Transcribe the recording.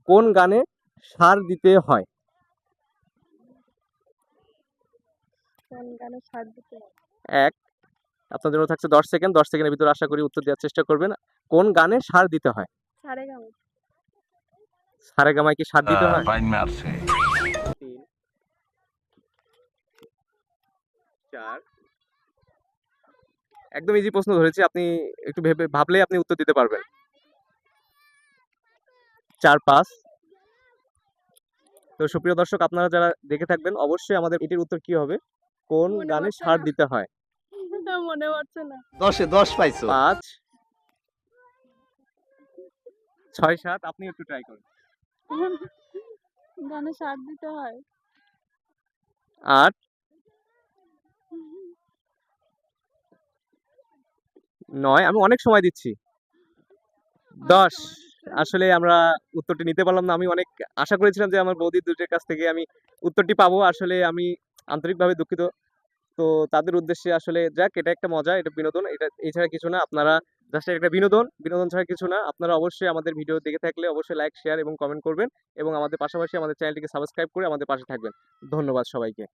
কোন গানে সার দিতে হয়? কোন গানে সার দিতে হয়? এক, আপনার জন্য থাকছে 10 সেকেন্ড। 10 সেকেন্ডের ভিতরে আশা করি উত্তর দেওয়ার চেষ্টা করবেন। কোন গানে সার দিতে হয়? সারেগামা। সারেগামায় কি সার দিতে হয়? বাইন মারছে। 3, 4, একদম ইজি প্রশ্ন ধরেছি, আপনি একটু ভেবে ভাবলেই আপনি উত্তর দিতে পারবেন। 4, 5। তো সুপ্রিয় দর্শক, আপনারা যারা দেখে থাকবেন অবশ্যই আমাদের এটির উত্তর কি হবে, কোন মনে গানে পড়ছে সার না। দিতে হয়? মনে পড়ছে না। 10-এ 10 পাইছো। 5, 6, 7, আপনি একটু ট্রাই করেন। গানে সার দিতে হয়। 8, 9, আমি অনেক সময় দিচ্ছি। 10, আসলে আমরা উত্তরটি নিতে পারলাম না। আমি অনেক আশা করেছিলাম যে আমার বৌদি দুটোর কাছ থেকে আমি উত্তরটি পাবো। আসলে আমি আন্তরিকভাবে দুঃখিত। তো তাদের উদ্দেশ্যে আসলে যাক, এটা একটা মজা, এটা বিনোদন, এটা এছাড়া কিছু না। আপনারা জাস্ট একটা বিনোদন, বিনোদন ছাড়া কিছু না। আপনারা অবশ্যই আমাদের ভিডিও দেখে থাকলে অবশ্যই লাইক, শেয়ার এবং কমেন্ট করবেন এবং আমাদের পাশাপাশি আমাদের চ্যানেলটিকে সাবস্ক্রাইব করে আমাদের পাশে থাকবেন। ধন্যবাদ সবাইকে।